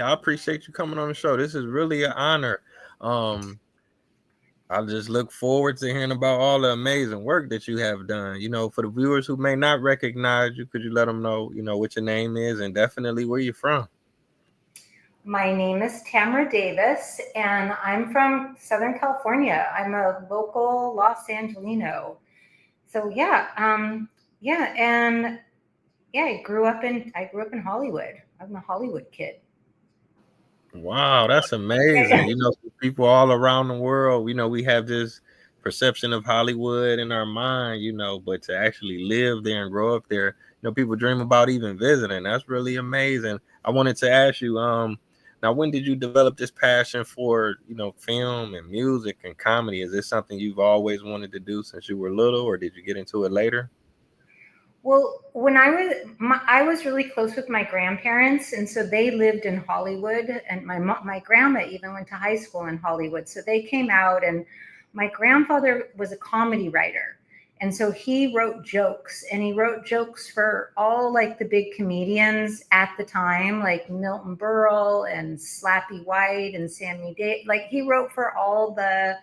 I appreciate you coming on the show. This is really an honor. Um, I just look forward to hearing about all the amazing work that you have done. For the viewers who may not recognize you, could you let them know, what your name is and definitely where you're from? My name is Tamra Davis, and I'm from Southern California. I'm a local Los Angelino. So and yeah, I grew up in Hollywood. I'm a Hollywood kid. Wow, that's amazing. People all around the world, we have this perception of Hollywood in our mind, but to actually live there and grow up there, people dream about even visiting. That's really amazing. I wanted to ask you, now when did you develop this passion for, film and music and comedy? Is this something you've always wanted to do since you were little, or did you get into it later? Well, when I was really close with my grandparents, and so they lived in Hollywood, and my grandma even went to high school in Hollywood. So they came out, and my grandfather was a comedy writer, and so he wrote jokes, and he wrote jokes for all like the big comedians at the time, like Milton Berle and Slappy White and Sammy Day. Like he wrote for all the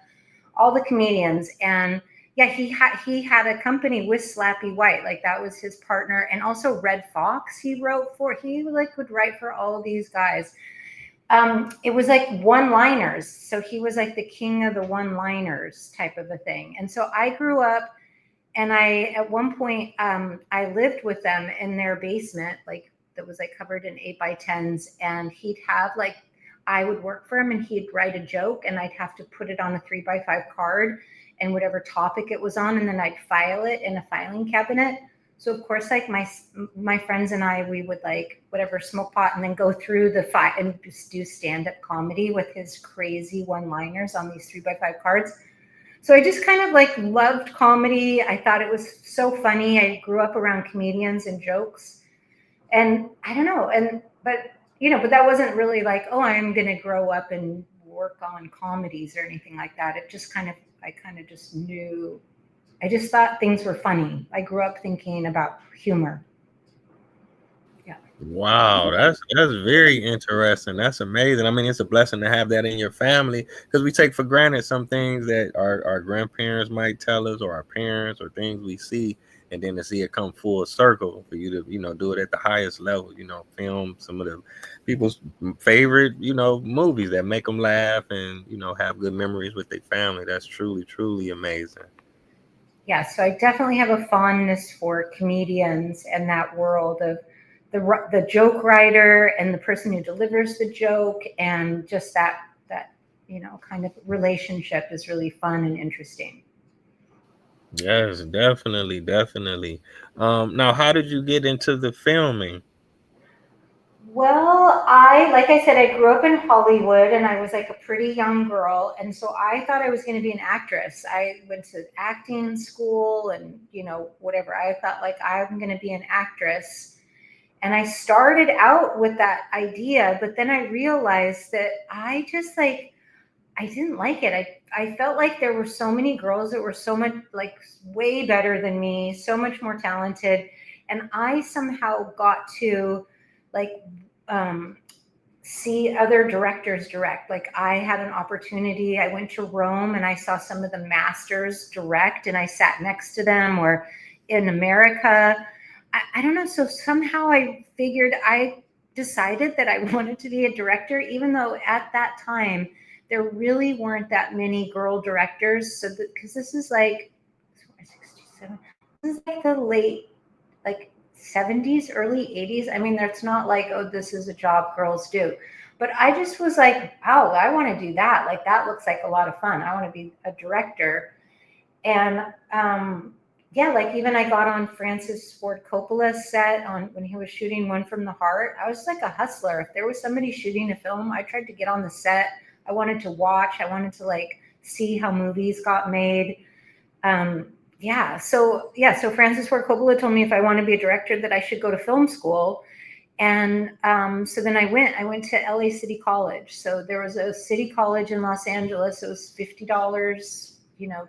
comedians. And yeah, he had a company with Slappy White, like that was his partner. And also Red Fox he like would write for all of these guys. It was like one liners, so he was like the king of the one liners type of a thing. And so I grew up, and I at one point I lived with them in their basement, like that was like covered in 8x10s. And he'd have like, I would work for him, and he'd write a joke, and I'd have to put it on a 3x5 card and whatever topic it was on, and then I'd file it in a filing cabinet. So of course, like my friends and I, we would like whatever smoke pot and then go through the file and just do stand up comedy with his crazy one liners on these 3x5 cards. So I just kind of like loved comedy. I thought it was so funny. I grew up around comedians and jokes, and I don't know, but that wasn't really like, oh, I'm going to grow up and work on comedies or anything like that. It just kind of, I kind of just knew, I just thought things were funny. I grew up thinking about humor. Yeah. Wow, that's very interesting. That's amazing. I mean, it's a blessing to have that in your family because we take for granted some things that our grandparents might tell us, or our parents, or things we see, and then to see it come full circle for you to, do it at the highest level. Film some of the people's favorite, movies that make them laugh and have good memories with their family. That's truly, truly amazing. Yeah, so I definitely have a fondness for comedians and that world of the joke writer and the person who delivers the joke, and just that kind of relationship is really fun and interesting. Yes, definitely, definitely. Now, how did you get into the filming? Well, like I said, I grew up in Hollywood, and I was like a pretty young girl. And so I thought I was going to be an actress. I went to acting school and, whatever. I thought like I'm going to be an actress. And I started out with that idea, but then I realized that I just like, I didn't like it. I felt like there were so many girls that were so much like way better than me, so much more talented. And I somehow got to like um, see other directors direct. Like I had an opportunity. I went to Rome and I saw some of the masters direct, and I sat next to them. Or in America, I don't know. So somehow I figured I decided that I wanted to be a director, even though at that time there really weren't that many girl directors. So because this is like 67, this is like the late like 70s, early 80s. I mean, that's not like, oh, this is a job girls do. But I just was like, wow, I want to do that. Like, that looks like a lot of fun. I want to be a director. And yeah, like even I got on Francis Ford Coppola's set on when he was shooting One from the Heart. I was like a hustler. If there was somebody shooting a film, I tried to get on the set. I wanted to watch. I wanted to like see how movies got made. Um, so Francis Ford Coppola told me if I want to be a director that I should go to film school. And so then I went to LA City College. So there was a city college in Los Angeles. It was $50,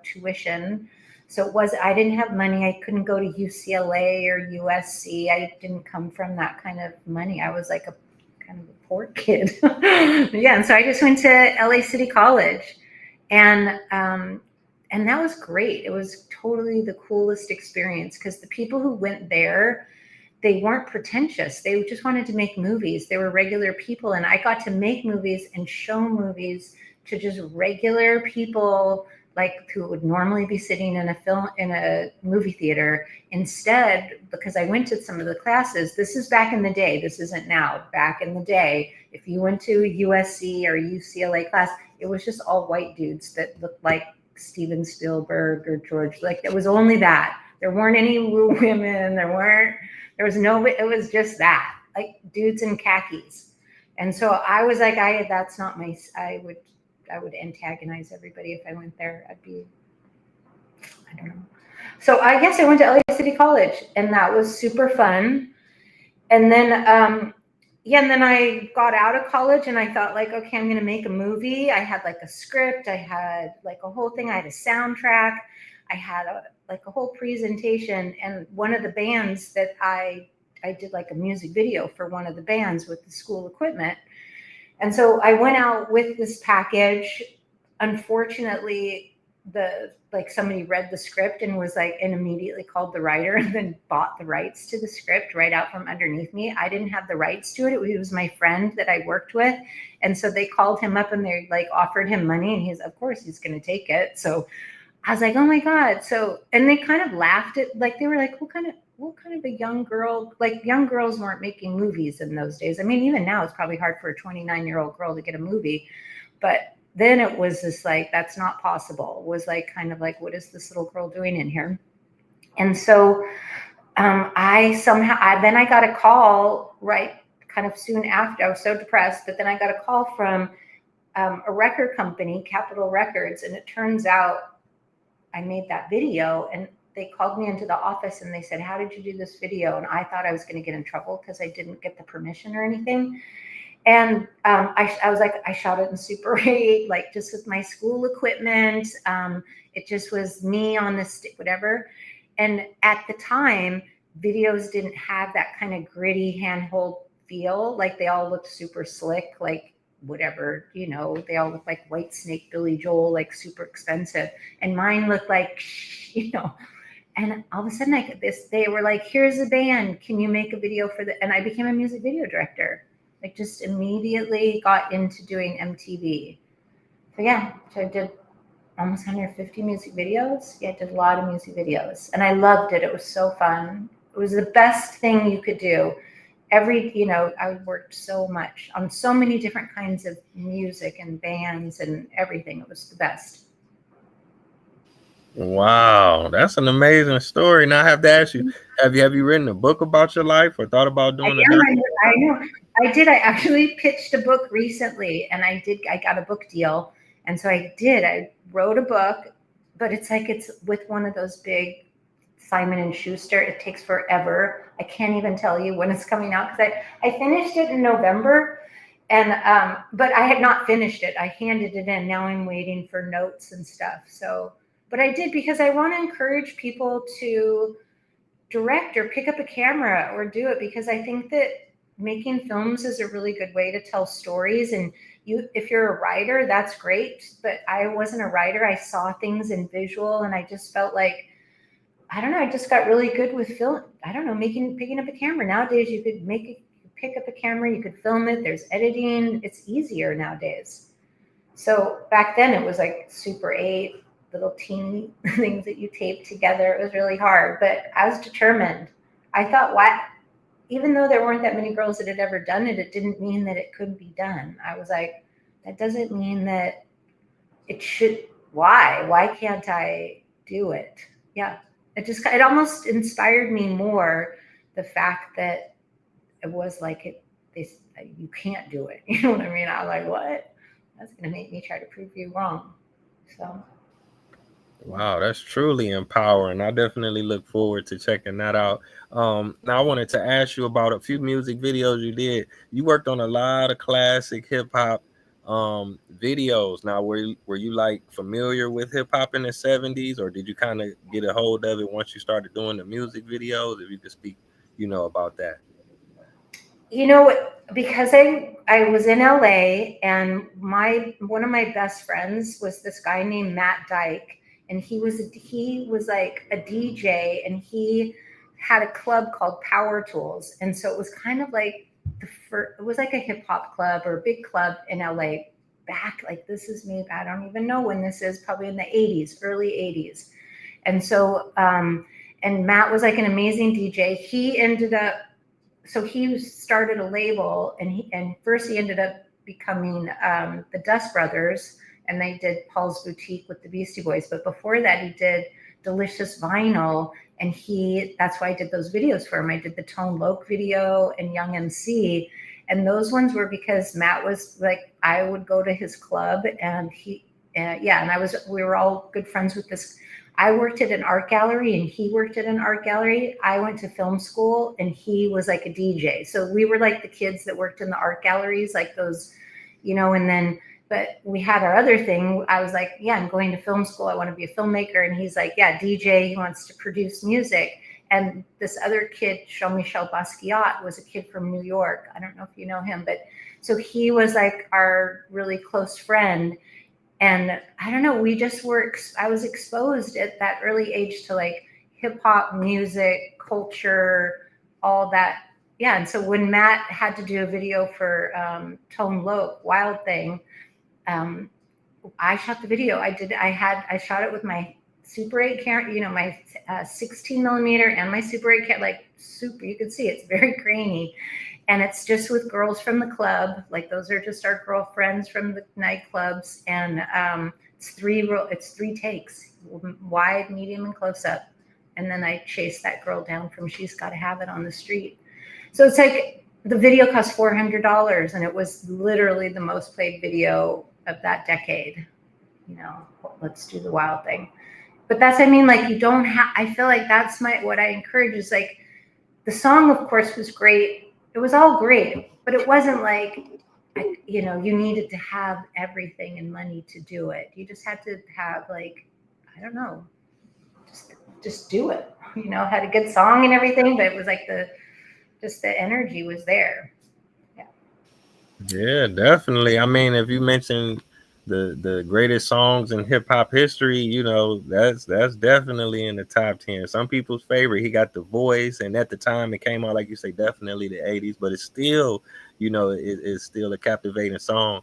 tuition. So I didn't have money. I couldn't go to UCLA or USC. I didn't come from that kind of money. I was like a kind of a poor kid. Yeah, and so I just went to LA City College, and and that was great. It was totally the coolest experience because the people who went there, they weren't pretentious. They just wanted to make movies. They were regular people, and I got to make movies and show movies to just regular people, like who would normally be sitting in a movie theater. Instead, because I went to some of the classes, this is back in the day, this isn't now. Back in the day, if you went to a USC or UCLA class, it was just all white dudes that looked like Steven Spielberg or George. Like, it was only that. There weren't any women. There was no, it was just that, like dudes in khakis. And so I was like, that's not my, I would antagonize everybody if I went there. I don't know. So I guess I went to LA City College, and that was super fun. And then, yeah, and then I got out of college, and I thought, like, okay, I'm going to make a movie. I had like a script, I had like a whole thing, I had a soundtrack, I had like a whole presentation. And one of the bands that I did like a music video for one of the bands with the school equipment. And so I went out with this package. Unfortunately, somebody read the script and was like, and immediately called the writer and then bought the rights to the script right out from underneath me. I didn't have the rights to it. It was my friend that I worked with. And so they called him up and they like offered him money, and of course he's going to take it. So I was like, oh my God. So, and they kind of laughed at, like, they were like, what kind of a young girl, like young girls weren't making movies in those days. I mean, even now it's probably hard for a 29-year-old girl to get a movie, but then it was just like, that's not possible. It was like, kind of like, what is this little girl doing in here? And so then I got a call right kind of soon after. I was so depressed, but then I got a call from a record company, Capitol Records, and it turns out I made that video, and they called me into the office and they said, how did you do this video? And I thought I was going to get in trouble because I didn't get the permission or anything. And I was like, I shot it in Super 8, like just with my school equipment. It just was me on the stick, whatever. And at the time, videos didn't have that kind of gritty handhold feel. Like, they all looked super slick, like whatever, they all look like White Snake, Billy Joel, like super expensive. And mine looked like, and all of a sudden they were like, here's a band, can you make a video for the, and I became a music video director. Like, just immediately got into doing MTV. So yeah, so I did almost 150 music videos. Yeah, I did a lot of music videos, and I loved it. It was so fun. It was the best thing you could do. I worked so much on so many different kinds of music and bands and everything. It was the best. Wow, that's an amazing story. Now I have to ask you, have you written a book about your life or thought about doing a documentary? I know. I did. I actually pitched a book recently, and I got a book deal. And so I wrote a book, but it's with one of those big Simon and Schuster. It takes forever. I can't even tell you when it's coming out, because I finished it in November, and but I had not finished it. I handed it in. Now I'm waiting for notes and stuff. So, but I did, because I want to encourage people to direct or pick up a camera or do it, because I think that making films is a really good way to tell stories. And if you're a writer, that's great, but I wasn't a writer. I saw things in visual, and I just felt like, I don't know, I just got really good with film. I don't know, picking up a camera. Nowadays you could pick up a camera, you could film it, there's editing, it's easier nowadays. So back then it was like Super 8, little teeny things that you tape together. It was really hard, but I was determined. I thought, even though there weren't that many girls that had ever done it, it didn't mean that it couldn't be done. I was like, that doesn't mean that it should. Why can't I do it? Yeah. It almost inspired me more, the fact that it was like you can't do it. You know what I mean? I was like, what? That's going to make me try to prove you wrong. So. Wow, that's truly empowering. I definitely look forward to checking that out. Now I wanted to ask you about a few music videos you did. You worked on a lot of classic hip hop videos. Now, were you like familiar with hip hop in the 70s, or did you kind of get a hold of it once you started doing the music videos? If you could speak, about that. You know, because I was in LA, and my one of my best friends was this guy named Matt Dyke, and he was like a DJ, and he had a club called Power Tools, and so it was kind of like it was like a hip hop club or a big club in LA back, like, this is maybe, I don't even know when this is, probably in the 80s, early 80s. And so and Matt was like an amazing DJ. He ended up, so he started a label, and first he ended up becoming the Dust Brothers, and they did Paul's Boutique with the Beastie Boys. But before that, he did Delicious Vinyl, and that's why I did those videos for him. I did the Tone Loc video and Young MC, and those ones were because Matt was like, I would go to his club, and yeah, and we were all good friends with this. I worked at an art gallery, and he worked at an art gallery. I went to film school, and he was like a DJ. So we were like the kids that worked in the art galleries, like those, and then, but we had our other thing. I was like, yeah, I'm going to film school. I want to be a filmmaker. And he's like, yeah, DJ. He wants to produce music. And this other kid, Jean Michele Basquiat, was a kid from New York. I don't know if you know him, but so he was like our really close friend. And I don't know, I was exposed at that early age to like hip hop, music, culture, all that. Yeah. And so when Matt had to do a video for Tone Loc, Wild Thing, I shot the video. I shot it with my Super 8 camera, my 16 millimeter and my Super 8 camera, like super, you can see it's very grainy. And it's just with girls from the club. Like, those are just our girlfriends from the nightclubs. And it's three takes, wide, medium, and close up. And then I chase that girl down from She's Gotta Have It on the street. So it's like, the video cost $400, and it was literally the most played video of that decade. Let's do the Wild Thing. But like, you don't have, I feel like that's what I encourage is like, the song, of course, was great. It was all great, but it wasn't like, you needed to have everything and money to do it. You just had to have, like, I don't know, just do it. Had a good song and everything, but it was like the energy was there. Yeah, definitely. I mean, if you mention the greatest songs in hip hop history, that's definitely in the top 10. Some people's favorite. He got The Voice, and at the time it came out, like you say, definitely the 80s, but it's still, it's still a captivating song.